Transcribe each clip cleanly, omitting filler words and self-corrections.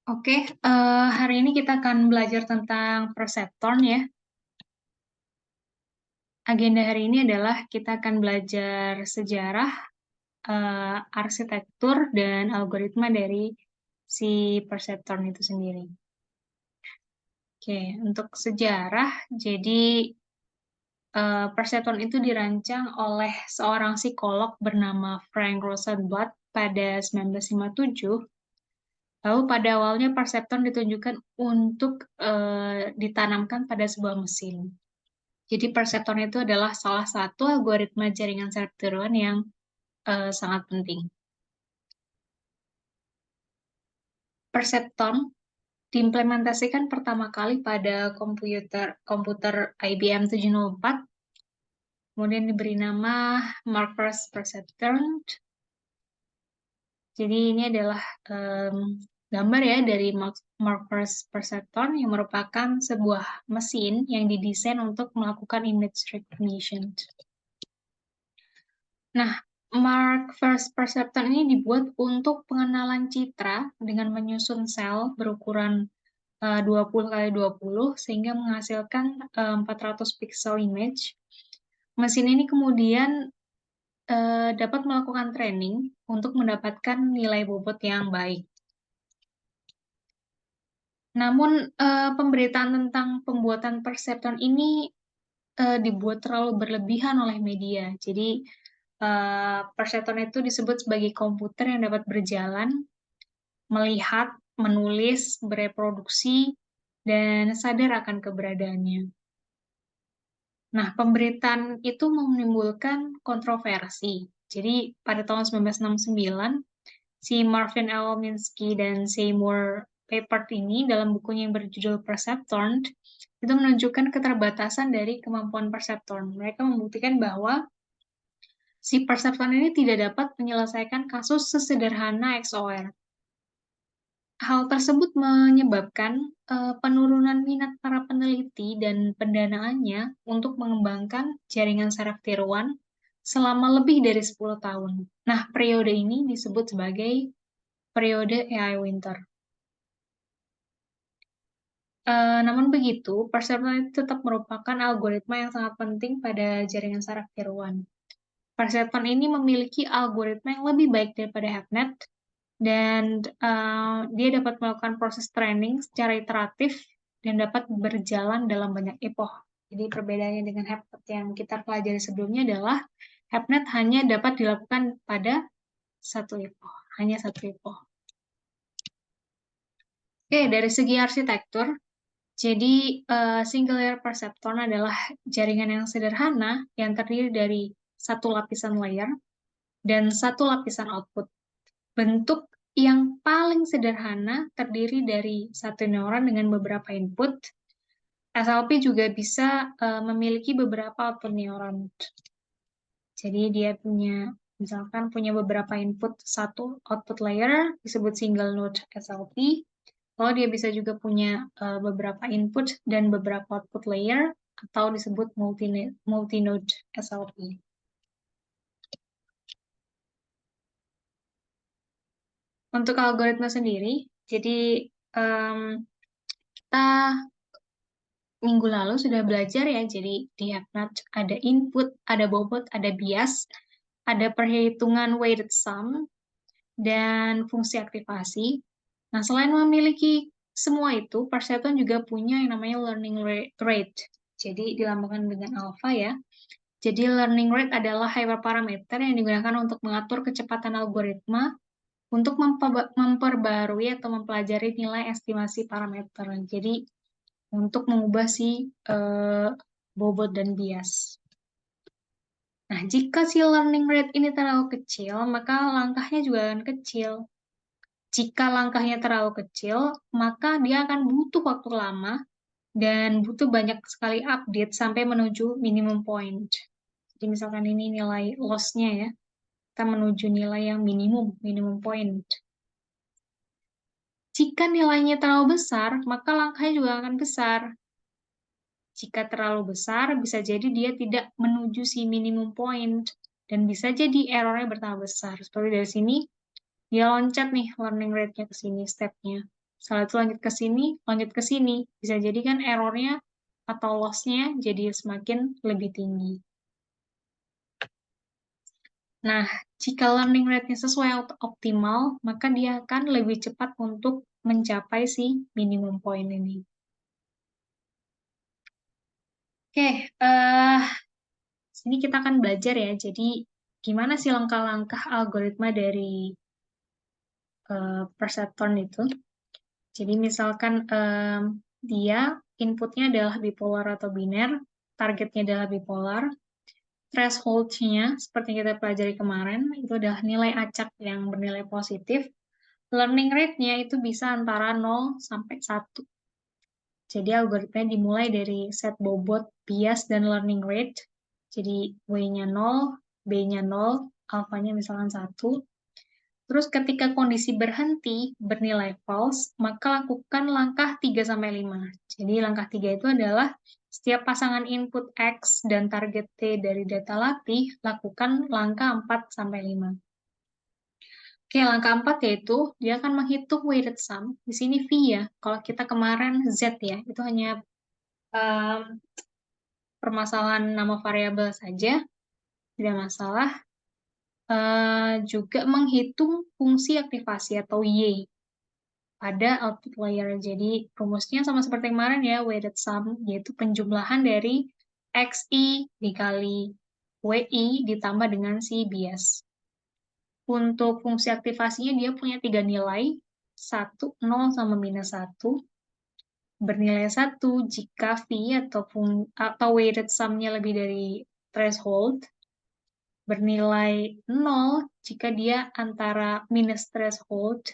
Oke, hari ini kita akan belajar tentang perseptron ya. Agenda hari ini adalah kita akan belajar sejarah, arsitektur, dan algoritma dari si perseptron itu sendiri. Oke, untuk sejarah, jadi perseptron itu dirancang oleh seorang psikolog bernama Frank Rosenblatt pada 1957. Lalu pada awalnya perseptron ditunjukkan untuk ditanamkan pada sebuah mesin. Jadi perseptron itu adalah salah satu algoritma jaringan saraf tiruan yang sangat penting. Perseptron diimplementasikan pertama kali pada komputer IBM 704, kemudian diberi nama Markers Perceptron. Jadi ini adalah gambar ya dari Markers Perceptron yang merupakan sebuah mesin yang didesain untuk melakukan image recognition. Nah, Markers Perceptron ini dibuat untuk pengenalan citra dengan menyusun sel berukuran 20 kali 20 sehingga menghasilkan 400 pixel image. Mesin ini kemudian dapat melakukan training untuk mendapatkan nilai bobot yang baik. Namun pemberitaan tentang pembuatan perseptron ini dibuat terlalu berlebihan oleh media. Jadi perseptron itu disebut sebagai komputer yang dapat berjalan, melihat, menulis, bereproduksi, dan sadar akan keberadaannya. Nah, pemberitaan itu menimbulkan kontroversi. Jadi pada tahun 1969, si Marvin L. Minsky dan Seymour Papert ini dalam bukunya yang berjudul Perceptron itu menunjukkan keterbatasan dari kemampuan perseptron. Mereka membuktikan bahwa si perseptron ini tidak dapat menyelesaikan kasus sesederhana XOR. Hal tersebut menyebabkan penurunan minat para peneliti dan pendanaannya untuk mengembangkan jaringan saraf tiruan selama lebih dari 10 tahun. Nah, periode ini disebut sebagai periode AI Winter. Namun begitu, perseptron itu tetap merupakan algoritma yang sangat penting pada jaringan saraf tiruan. Perseptron ini memiliki algoritma yang lebih baik daripada HAPNet, dan dia dapat melakukan proses training secara iteratif dan dapat berjalan dalam banyak epoch. Jadi perbedaannya dengan HAPNet yang kita pelajari sebelumnya adalah HAPNet hanya dapat dilakukan pada satu epoch, hanya satu epoch. Oke, dari segi arsitektur, jadi single layer perceptron adalah jaringan yang sederhana yang terdiri dari satu lapisan layer dan satu lapisan output. Bentuk yang paling sederhana terdiri dari satu neuron dengan beberapa input. SLP juga bisa memiliki beberapa output neuron. Jadi dia misalkan punya beberapa input, satu output layer disebut single node SLP. Lalu dia bisa juga punya beberapa input dan beberapa output layer atau disebut multi-node SLP. Untuk algoritma sendiri, jadi kita minggu lalu sudah belajar ya, jadi di HAPNet ada input, ada bobot, ada bias, ada perhitungan weighted sum, dan fungsi aktivasi. Nah, selain memiliki semua itu, perseptron juga punya yang namanya learning rate. Jadi dilambangkan dengan alpha ya. Jadi learning rate adalah hyperparameter yang digunakan untuk mengatur kecepatan algoritma untuk memperbarui atau mempelajari nilai estimasi parameter. Jadi untuk mengubah si bobot dan bias. Nah, jika si learning rate ini terlalu kecil, maka langkahnya juga akan kecil. Jika langkahnya terlalu kecil, maka dia akan butuh waktu lama dan butuh banyak sekali update sampai menuju minimum point. Jadi misalkan ini nilai loss-nya ya, kita menuju nilai yang minimum point. Jika nilainya terlalu besar, maka langkahnya juga akan besar. Jika terlalu besar, bisa jadi dia tidak menuju si minimum point, dan bisa jadi errornya bertambah besar. Seperti dari sini, dia loncat nih learning rate-nya ke sini, step-nya. Setelah itu lanjut ke sini. Bisa jadi kan errornya atau loss-nya jadi semakin lebih tinggi. Nah, jika learning rate-nya sesuai optimal, maka dia akan lebih cepat untuk mencapai si minimum point ini. Oke, sini kita akan belajar ya. Jadi, gimana sih langkah-langkah algoritma dari perceptron itu? Jadi, misalkan dia inputnya adalah bipolar atau biner, targetnya adalah bipolar, threshold-nya, seperti yang kita pelajari kemarin, itu adalah nilai acak yang bernilai positif. Learning rate-nya itu bisa antara 0 sampai 1. Jadi algoritmanya dimulai dari set bobot, bias, dan learning rate. Jadi W-nya 0, B-nya 0, alpha-nya misalkan 1. Terus ketika kondisi berhenti bernilai false, maka lakukan langkah 3-5. Jadi langkah 3 itu adalah setiap pasangan input X dan target T dari data latih, lakukan langkah 4-5. Oke, langkah 4 yaitu dia akan menghitung weighted sum. Di sini V ya. Kalau kita kemarin Z ya, itu hanya permasalahan nama variabel saja, tidak masalah. Juga menghitung fungsi aktivasi atau Y pada output layer. Jadi rumusnya sama seperti kemarin ya, weighted sum, yaitu penjumlahan dari XI dikali WI ditambah dengan si bias. Untuk fungsi aktivasinya dia punya 3 nilai, 1, 0, sama minus 1. Bernilai 1 jika V atau weighted sum-nya lebih dari threshold. Bernilai 0 jika dia antara minus threshold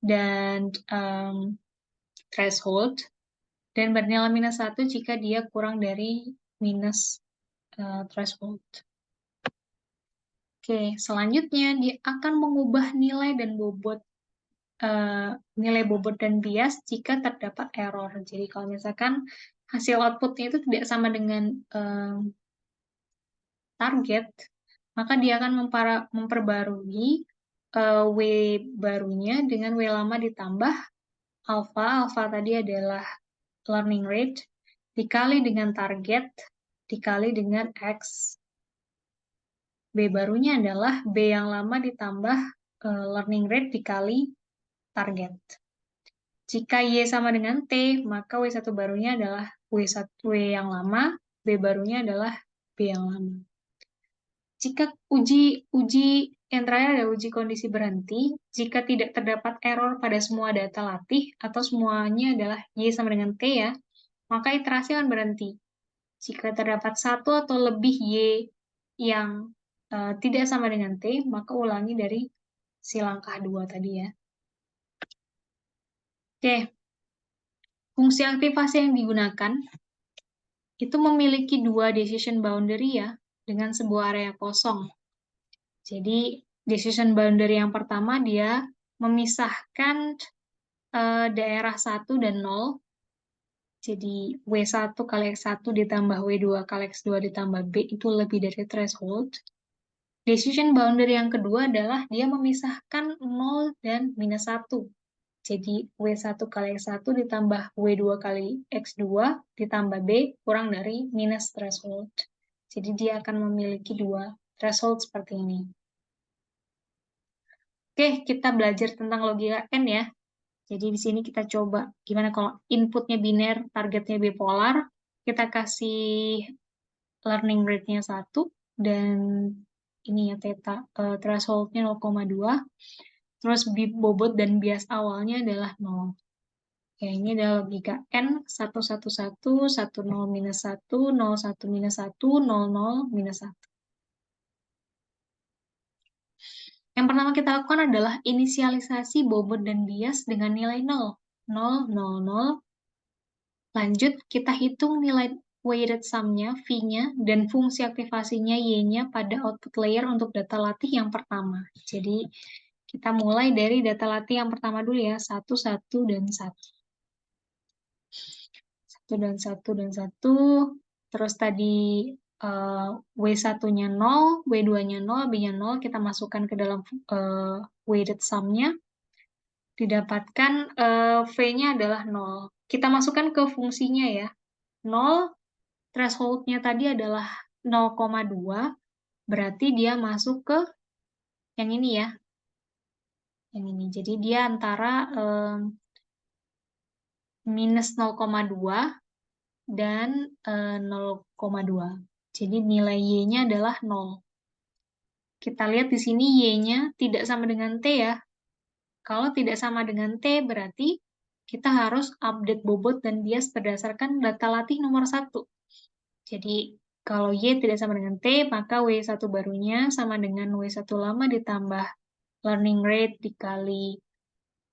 dan threshold. Dan bernilai minus 1 jika dia kurang dari minus threshold. Oke, selanjutnya dia akan mengubah nilai dan bobot nilai bobot dan bias jika terdapat error. Jadi kalau misalkan hasil outputnya itu tidak sama dengan target, maka dia akan memperbarui W barunya dengan W lama ditambah alpha. Alpha tadi adalah learning rate, dikali dengan target, dikali dengan X. B barunya adalah B yang lama ditambah learning rate dikali target. Jika Y sama dengan T, maka W1 barunya adalah W yang lama, B barunya adalah B yang lama. Jika yang terakhir adalah uji kondisi berhenti, jika tidak terdapat error pada semua data latih, atau semuanya adalah Y sama dengan T ya, maka iterasi akan berhenti. Jika terdapat satu atau lebih Y yang tidak sama dengan T, maka ulangi dari si langkah 2 tadi ya. Oke, fungsi aktivasi yang digunakan itu memiliki 2 decision boundary ya, dengan sebuah area kosong. Jadi, decision boundary yang pertama dia memisahkan daerah 1 dan 0. Jadi, W1 kali X1 ditambah W2 kali X2 ditambah B itu lebih dari threshold. Decision boundary yang kedua adalah dia memisahkan 0 dan minus 1. Jadi, W1 kali X1 ditambah W2 kali X2 ditambah B kurang dari minus threshold. Jadi, dia akan memiliki 2 threshold seperti ini. Oke, kita belajar tentang logika N ya. Jadi, di sini kita coba gimana kalau inputnya biner, targetnya bipolar, kita kasih learning rate-nya 1, dan ini ya, theta, threshold-nya 0,2. Terus bobot dan bias awalnya adalah 0. Ya, ini adalah logika N, 1, 1, 1, 1, 0, minus 1, 0, 1, minus 1, 0, 0, minus 1. Yang pertama kita lakukan adalah inisialisasi bobot dan bias dengan nilai 0. 0, 0, 0. Lanjut, kita hitung nilai weighted sum-nya, V-nya, dan fungsi aktivasinya, Y-nya, pada output layer untuk data latih yang pertama. Jadi, kita mulai dari data latih yang pertama dulu ya, 1, 1, dan 1. 1 dan 1 dan 1. Terus tadi W1-nya 0, W2-nya 0, B-nya 0, kita masukkan ke dalam weighted sum-nya. didapatkan V-nya adalah 0. Kita masukkan ke fungsinya ya. 0, threshold-nya tadi adalah 0,2, berarti dia masuk ke yang ini ya. Yang ini. Jadi dia antara minus 0,2 dan 0,2. Jadi nilai Y-nya adalah 0. Kita lihat di sini Y-nya tidak sama dengan T ya. Kalau tidak sama dengan T, berarti kita harus update bobot dan bias berdasarkan data latih nomor 1. Jadi, kalau Y tidak sama dengan T, maka W1 barunya sama dengan W1 lama ditambah learning rate dikali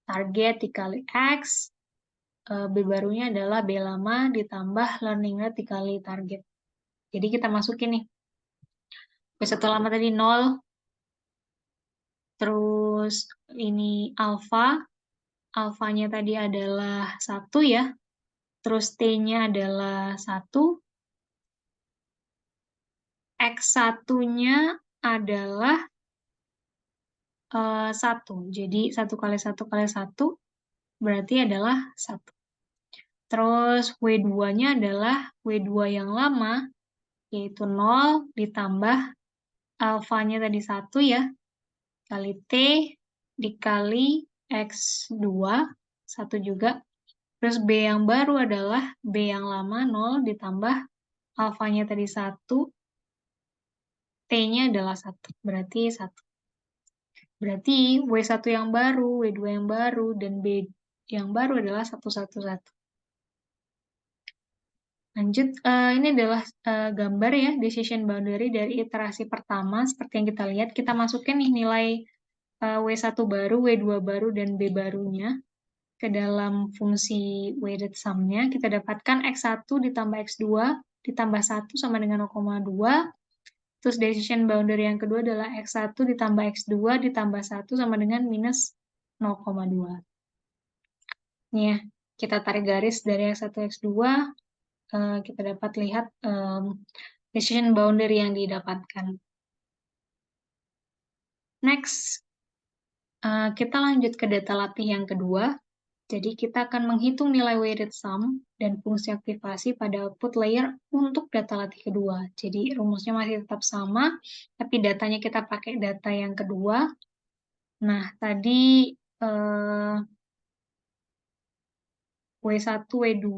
target dikali X. B barunya adalah B lama ditambah learning rate dikali target. Jadi kita masukin nih. W1 lama tadi 0, terus ini alfa. Alfanya tadi adalah 1 ya. Terus T-nya adalah 1. X1-nya adalah 1. Jadi 1 kali 1 kali 1 berarti adalah 1. Terus W2-nya adalah W2 yang lama, yaitu 0 ditambah alfanya tadi 1 ya, kali T dikali X2, 1 juga. Terus B yang baru adalah B yang lama 0 ditambah alfanya tadi 1, T-nya adalah 1, berarti 1. Berarti W1 yang baru, W2 yang baru, dan B yang baru adalah 111. Lanjut, ini adalah gambar ya, decision boundary dari iterasi pertama. Seperti yang kita lihat, kita masukin nih nilai W1 baru, W2 baru, dan B barunya ke dalam fungsi weighted sum-nya. Kita dapatkan X1 ditambah X2 ditambah 1 sama dengan 0,2. Terus decision boundary yang kedua adalah X1 ditambah X2 ditambah 1 sama dengan minus 0,2. Nih ya, kita tarik garis dari X1 X2, kita dapat lihat decision boundary yang didapatkan. Next, kita lanjut ke data latih yang kedua. Jadi kita akan menghitung nilai weighted sum dan fungsi aktivasi pada output layer untuk data latih kedua. Jadi rumusnya masih tetap sama, tapi datanya kita pakai data yang kedua. Nah, tadi W1, W2,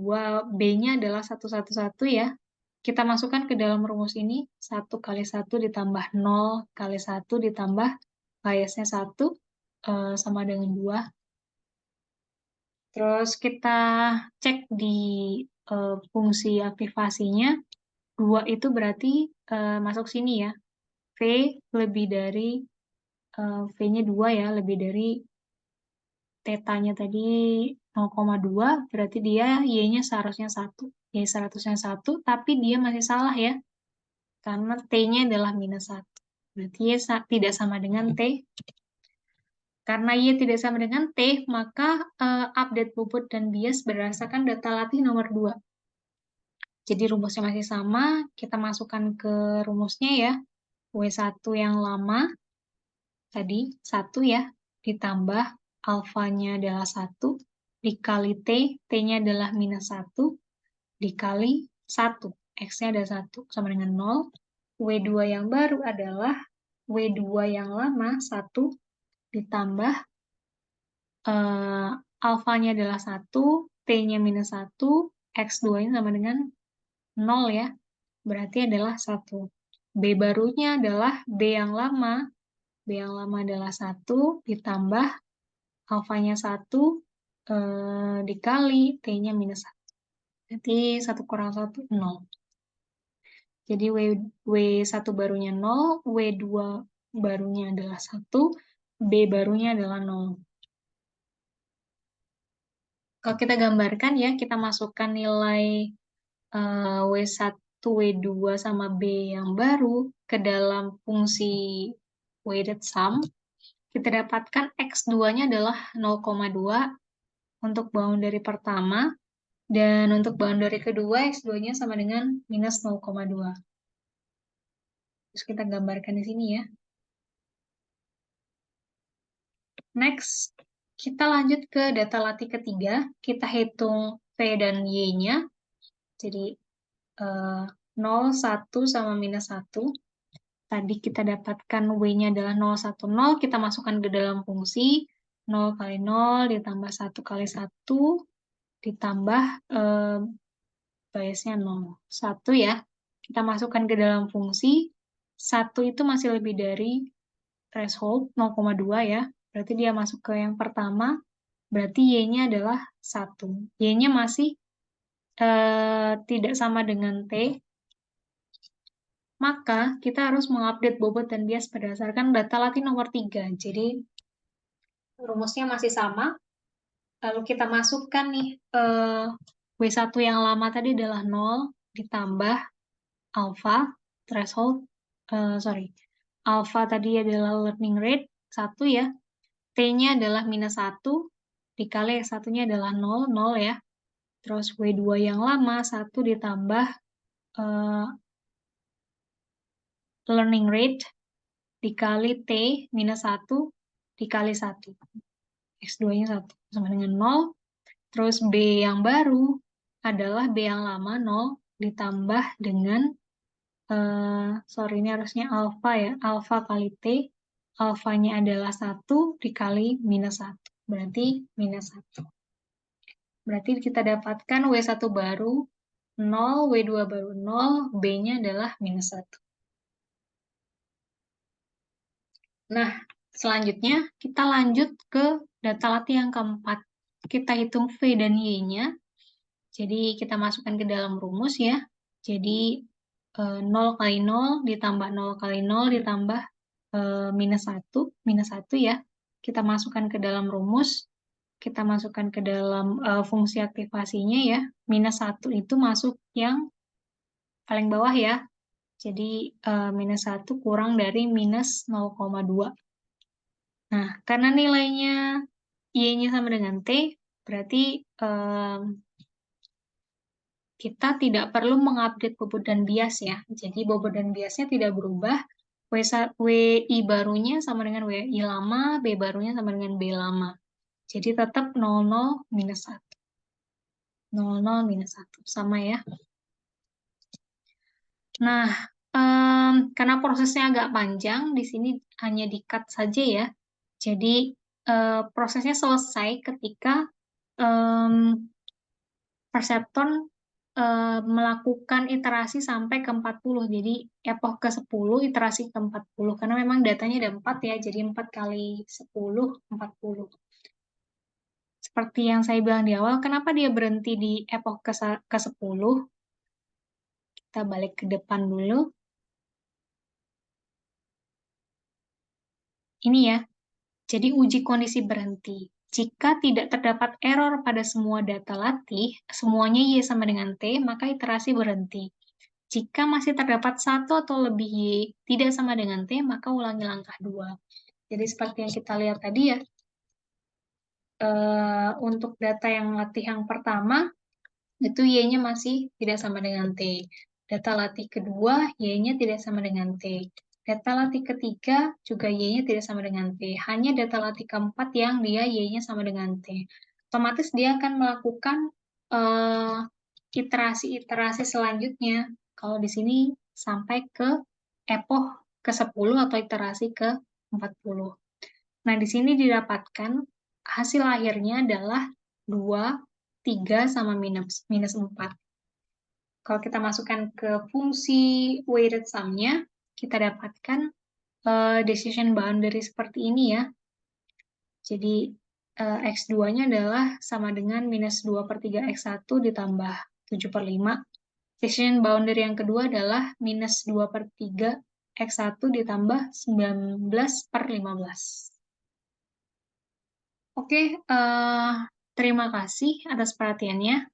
B-nya adalah 111 ya. Kita masukkan ke dalam rumus ini, 1 kali 1 ditambah 0 kali 1 ditambah biasnya 1 sama dengan 2. Terus kita cek di fungsi aktivasinya, 2 itu berarti masuk sini ya. V lebih dari, V-nya 2 ya, lebih dari tetanya tadi 0,2, berarti dia Y-nya seharusnya 1. Y seharusnya 1, tapi dia masih salah ya, karena T-nya adalah minus 1. Berarti Y tidak sama dengan T. Karena Y tidak sama dengan T, maka update bobot dan bias berdasarkan data latih nomor 2. Jadi rumusnya masih sama, kita masukkan ke rumusnya ya. W1 yang lama, tadi 1 ya, ditambah alfanya adalah 1, dikali T, T-nya adalah minus 1, dikali 1, X-nya ada 1, sama dengan 0. W2 yang baru adalah W2 yang lama, 1, ditambah alfanya adalah 1, T-nya minus 1, X2-nya sama dengan 0 ya, berarti adalah 1. B barunya adalah B yang lama. B yang lama adalah 1, ditambah alfanya 1, dikali T-nya minus 1. Berarti 1 kurang 1, 0. Jadi W1 barunya 0, W2 barunya adalah 1, B barunya adalah 0. Kalau kita gambarkan ya, kita masukkan nilai W1, W2 sama B yang baru ke dalam fungsi weighted sum, kita dapatkan X2-nya adalah 0,2 untuk boundary pertama, dan untuk boundary kedua, X2-nya sama dengan minus 0,2. Terus kita gambarkan di sini ya. Next, Kita lanjut ke data latih ketiga, kita hitung V dan Y-nya. Jadi 0, 1, sama minus 1. Tadi kita dapatkan W-nya adalah 0, 1, 0. Kita masukkan ke dalam fungsi 0 kali 0 ditambah 1 kali 1 ditambah biasnya 0. 1 ya. Kita masukkan ke dalam fungsi. 1 itu masih lebih dari threshold 0,2 ya. Berarti dia masuk ke yang pertama. Berarti Y-nya adalah 1. Y-nya masih tidak sama dengan T. Maka kita harus mengupdate bobot dan bias berdasarkan data latih nomor 3. Jadi rumusnya masih sama. Lalu kita masukkan nih W1 yang lama tadi adalah 0 ditambah alpha threshold, alpha tadi adalah learning rate 1 ya. T-nya adalah minus 1 dikali X1-nya adalah 0, 0 ya. Terus W2 yang lama 1 ditambah learning rate dikali T minus 1 dikali 1. X2-nya 1 sama dengan 0. Terus B yang baru adalah B yang lama 0 ditambah dengan, ini harusnya alpha ya, alpha kali T. Alfanya adalah 1 dikali minus 1. Berarti minus 1. Berarti kita dapatkan W1 baru 0, W2 baru 0, B-nya adalah minus 1. Nah, selanjutnya kita lanjut ke data latih yang keempat. Kita hitung V dan Y-nya. Jadi kita masukkan ke dalam rumus ya. Jadi 0 kali 0 ditambah 0 kali 0 ditambah minus 1 ya. Kita masukkan ke dalam rumus. Kita masukkan ke dalam fungsi aktivasinya ya. Minus 1 itu masuk yang paling bawah ya. Jadi minus 1 kurang dari minus 0,2. Nah, karena nilainya Y-nya sama dengan T, berarti kita tidak perlu mengupdate bobot dan bias ya. Jadi bobot dan biasnya tidak berubah. WI barunya sama dengan WI lama, B barunya sama dengan B lama. Jadi tetap 00 minus 1. 00 minus 1. Sama ya. Nah, karena prosesnya agak panjang, di sini hanya di-cut saja ya. Jadi prosesnya selesai ketika Perceptron melakukan iterasi sampai ke 40. Jadi epoch ke 10, iterasi ke 40. Karena memang datanya ada 4 ya, jadi 4 kali 10, 40. Seperti yang saya bilang di awal, kenapa dia berhenti di epoch ke 10? Kita balik ke depan dulu. Ini ya, jadi uji kondisi berhenti. Jika tidak terdapat error pada semua data latih, semuanya Y sama dengan T, maka iterasi berhenti. Jika masih terdapat satu atau lebih Y tidak sama dengan T, maka ulangi langkah 2. Jadi seperti yang kita lihat tadi ya, untuk data yang latih yang pertama, itu Y-nya masih tidak sama dengan T. Data latih kedua, Y-nya tidak sama dengan T. Data latih ketiga, juga Y-nya tidak sama dengan T. Hanya data latih keempat yang dia Y-nya sama dengan T. Otomatis dia akan melakukan iterasi-iterasi selanjutnya. Kalau di sini sampai ke epoch ke-10 atau iterasi ke-40. Nah, di sini didapatkan hasil akhirnya adalah 2, 3, sama minus 4. Kalau kita masukkan ke fungsi weighted sum-nya, kita dapatkan decision boundary seperti ini ya. Jadi X2-nya adalah sama dengan minus 2/3 X1 ditambah 7/5. Decision boundary yang kedua adalah minus 2/3 X1 ditambah 19/15. Oke, terima kasih atas perhatiannya.